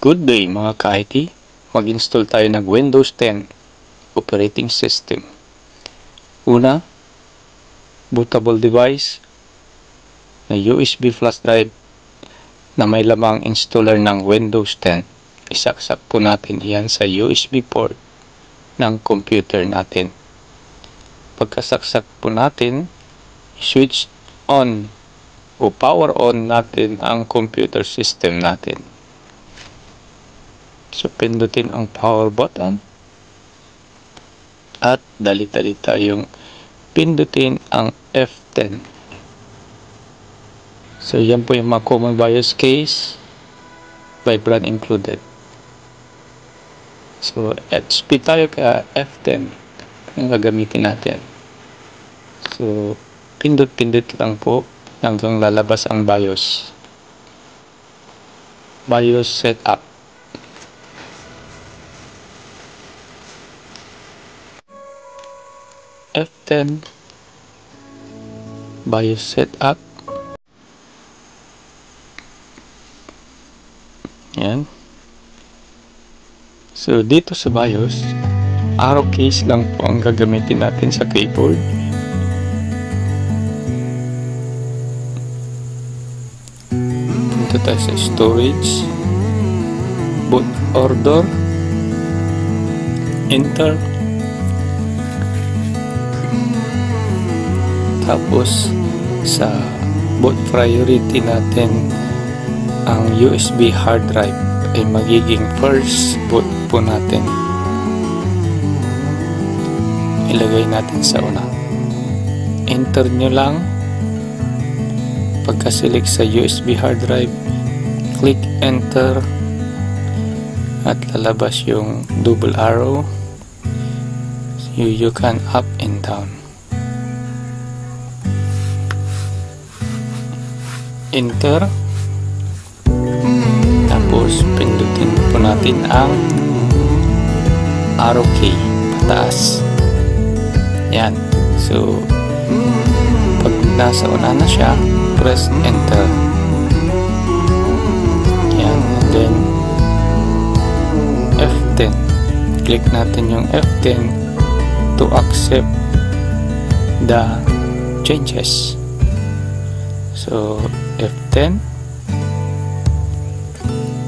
Good day mga ka-IT. Mag-install tayo ng Windows 10 operating system. Una, bootable device na USB flash drive na may lamang installer ng Windows 10. Isaksak po natin yan sa USB port ng computer natin. Pagkasaksak po natin, switch on o power on natin ang computer system natin. So, pindutin ang power button at dali-dali tayong pindutin ang F10. So, yan po yung mga common BIOS case, Vibrant included. So, HP tayo kaya F10 ang gagamitin natin. So, pindot-pindot lang po hanggang lalabas ang BIOS. BIOS setup. F10 BIOS setup. Yan. So, dito sa BIOS, arrow keys lang po ang gagamitin natin sa keyboard. Punta tayo sa storage, boot order, enter. Tapos sa boot priority natin, ang USB hard drive ay magiging first boot po natin. Ilagay natin sa una. Enter nyo lang. Pagka-select sa USB hard drive, click enter at lalabas yung double arrow. You can up and down. Enter. Tapos pindutin po natin ang arrow key pataas. Yan. So, pag nasa una na siya, press enter. Yan. And then F10. Click natin yung F10 to accept the changes. So, F10,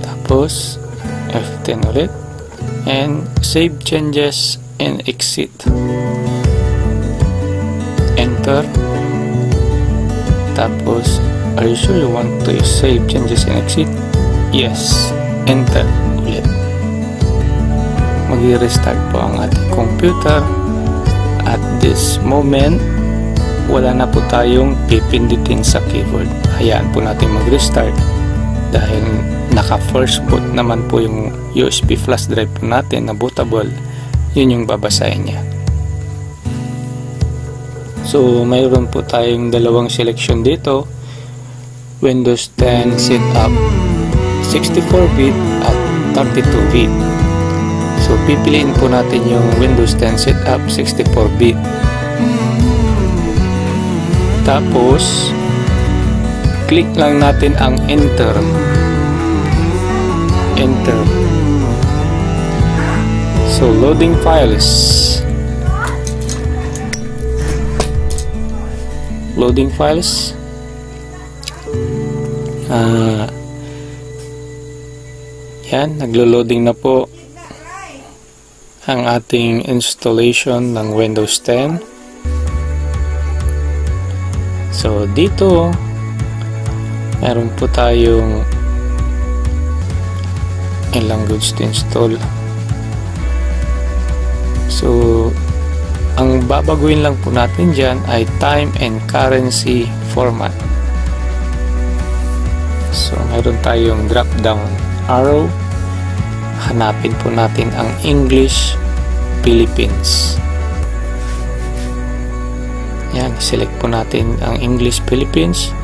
tapos F10 ulit, and save changes and exit. Enter. Tapos, are you sure you want to save changes and exit? Yes. Enter ulit. Mag-restart po ang ating computer. At this moment, wala na po tayong pipindutin sa keyboard. Hayaan po natin mag-restart dahil naka first boot naman po yung USB flash drive po natin na bootable. Yun yung babasahin niya. So, mayroon po tayong dalawang selection dito. Windows 10 setup 64-bit at 32-bit. So, pipiliin po natin yung Windows 10 setup 64-bit. Tapos, click lang natin ang enter. Enter. So, loading files. Loading files. Yan, naglo-loading na po ang ating installation ng Windows 10. So, dito, meron po tayong ilang goods to install. So, ang babaguhin lang po natin dyan ay time and currency format. So, meron tayong drop down arrow. Hanapin po natin ang English Philippines. Yan, select po natin ang English Philippines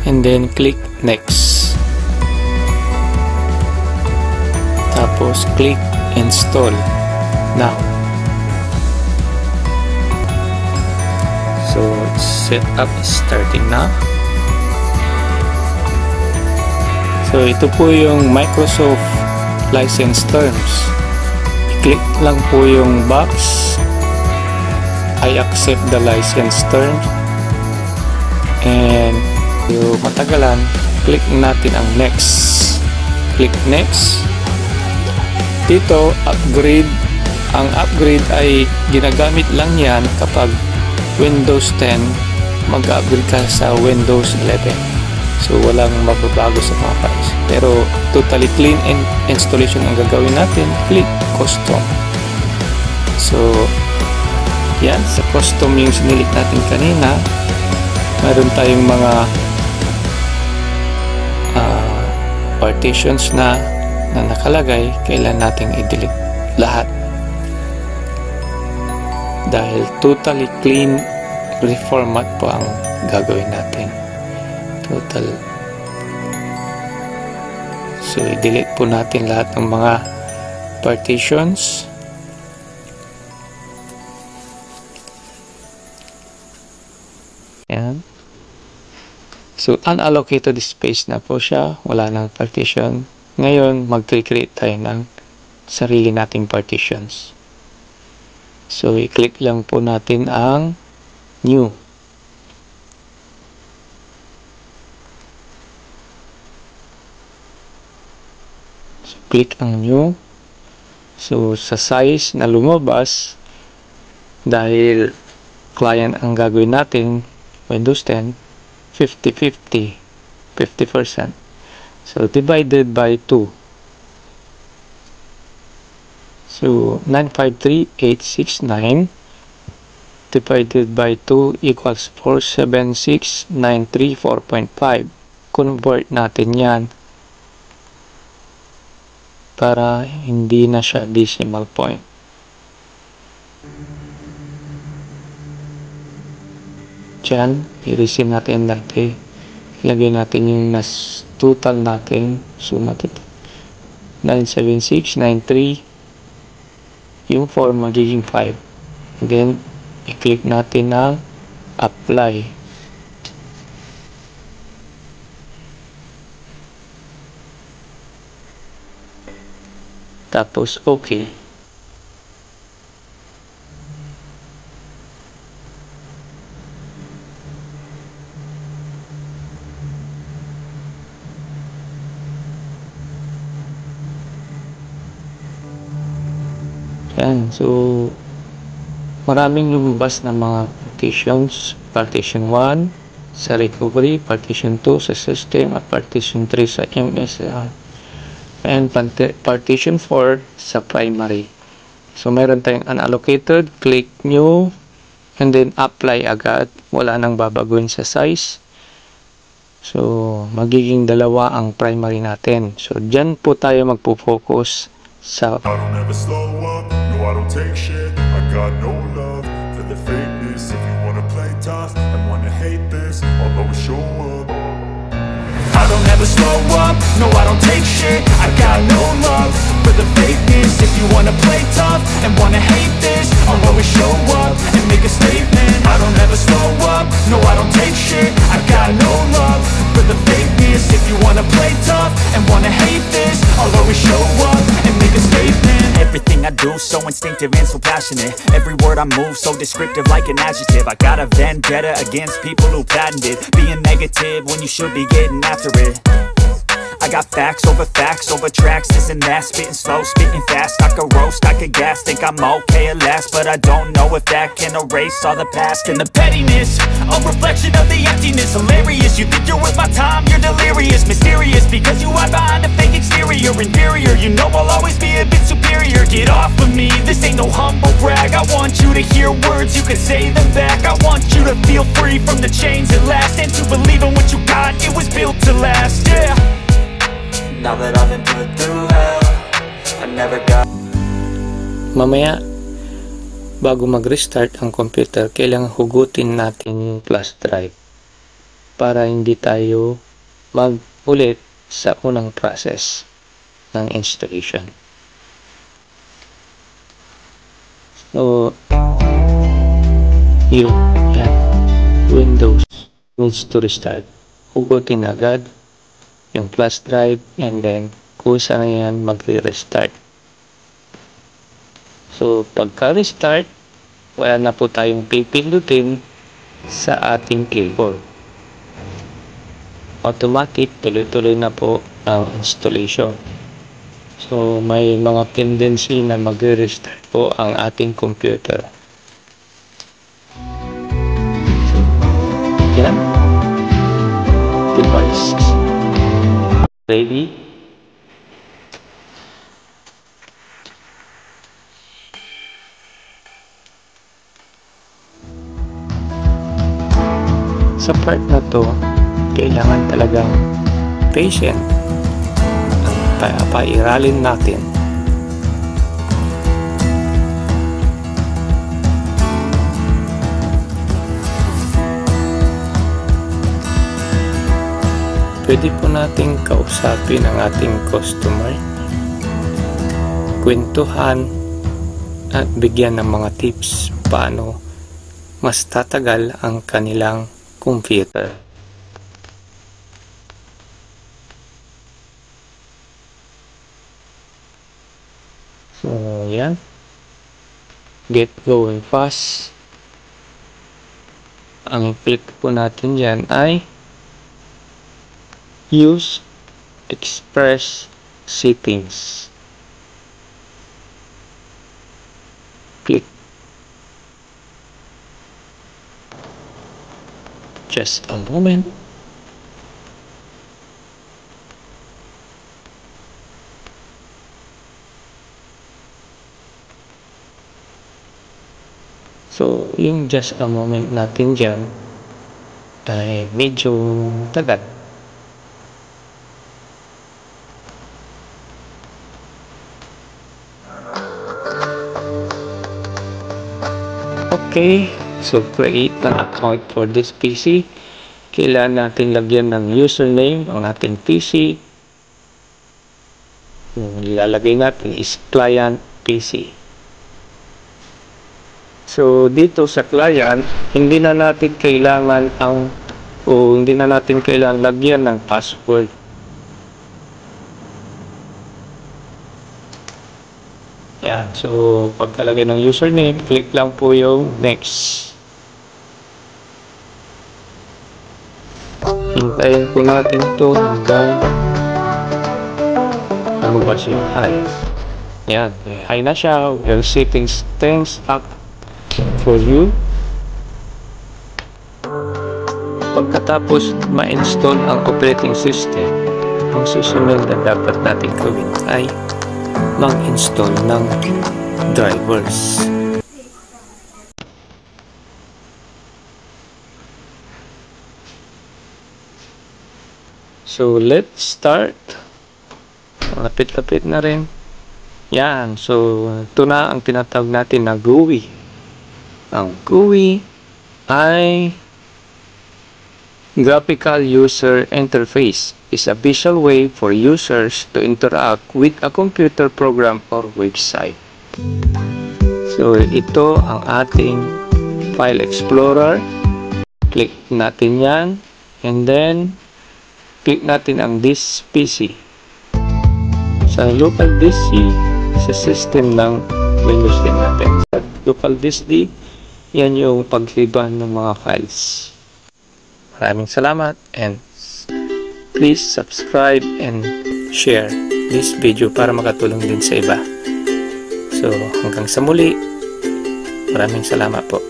and then click next. Tapos click install now. So, setup is starting now. So ito po yung Microsoft license terms. I-click lang po yung box, I accept the license terms, and yung matagalan, click natin ang next. Click next. Dito, upgrade. Ang upgrade ay ginagamit lang yan kapag Windows 10 mag-upgrade ka sa Windows 11. So walang mababago sa mga files. Pero totally clean installation ang gagawin natin. Click custom. So yan, sa custom yung sinilik natin kanina, mayroon tayong mga partitions na nakalagay. Kailan nating i-delete lahat dahil totally clean reformat po ang gagawin natin. Total. So i-delete po natin lahat ng mga partitions. Yan. So unallocated space na po siya, wala nang partition. Ngayon mag-create tayo ng sarili nating partitions. So i-click lang po natin ang new. So click ang new. So sa size na lumabas, dahil client ang gagawin natin, Windows 10, 50-50, 50%. So divided by 2. So 953,869 divided by 2 equals 476,934.5. Convert natin yan para hindi na siya decimal point. Diyan, i-receive natin dati. Ilagay natin yung total natin. So natin 976,93. Yung 4 magiging 5. Then, i-click natin ang apply. Tapos, okay. Yan. So, maraming lumabas na mga partitions. Partition 1 sa recovery, partition 2 sa system, at partition 3 sa MSI. And partition 4 sa primary. So, meron tayong unallocated. Click new. And then, apply agad. Wala nang babaguhin sa size. So, magiging dalawa ang primary natin. So, dyan po tayo magpo-focus sa I don't ever slow up, no I don't take shit. I got no love for the fakeness. If you wanna play tough and wanna hate this, I'll always show up. I don't ever slow up, no I don't take shit. I got no love for the fakeness. If you wanna play tough and wanna hate this, I'll always show up and make a statement. I don't ever slow up, no I don't take shit. I got no love for the fakeness. If you wanna play tough and wanna hate this, I'll always show up and make a statement. Everything I do so instinctive and so passionate. Every word I move so descriptive like an adjective. I got a vendetta against people who patented being negative when you should be getting after it. I got facts over tracks, this and that. Spitting slow, spitting fast. I could roast, I could gas. Think I'm okay at last, but I don't know if that can erase all the past. And the pettiness, a reflection of the emptiness. Hilarious, you think you're worth my time, you're delirious. Mysterious, because you hide behind a fake exterior. Inferior, you know I'll always be a bit superior. Get off of me, this ain't no humble brag. I want you to hear words, you can say them back. I want you to feel free from the chains at last, and to believe in what you got, it was built to last, yeah. Now that I've been put through hell, I never got. Mamaya, bago mag-restart ang computer, kailangan hugutin natin yung flash drive para hindi tayo mag-ulit sa unang process ng installation. So, yan, Windows needs to restart. Hugutin agad. yung flash drive, and then kusa na yan magre-restart. So pagka-restart, wala na po tayong pipindutin sa ating keyboard. Automatic, tuloy-tuloy na po ang installation. So may mga tendency na magre-restart po ang ating computer. So, yan. Device. Ready? Sa part na to, kailangan talagang patient ang pairalin natin. Pwede po nating kausapin ang ating customer, kwentuhan at bigyan ng mga tips paano mas tatagal ang kanilang computer. So, yan. Get going fast. Ang click po natin dyan ay use express settings. Click. Just a moment. So, yung just a moment natin dyan ay medyo tagal. Okay, so create an account for this PC. Kailangan natin lagyan ng username ang ating PC. Yung ilalagay natin is client PC. So dito sa client, hindi na natin kailangan lagyan ng password. Yan. So pagkalagay ng username, click lang po yung next. Hintayin po natin ito hanggang lumabas yung high. Yan. High na siya. Your settings up for you. Pagkatapos ma-install ang operating system, ang susunod na dapat natin gawin ay mag-install ng drivers. So let's start. Lapit-lapit na rin. Yan. So ito na ang tinatawag natin na GUI. Ang GUI ay Graphical User Interface. Is a visual way for users to interact with a computer program or website. So ito ang ating File Explorer. Click natin yan, and then click natin ang this PC. Sa local disk C, sa system ng Windows 10 natin. Sa local disk D, yan yung pagliban ng mga files. Maraming salamat, and please subscribe and share this video para makatulong din sa iba. So hanggang sa muli, maraming salamat po.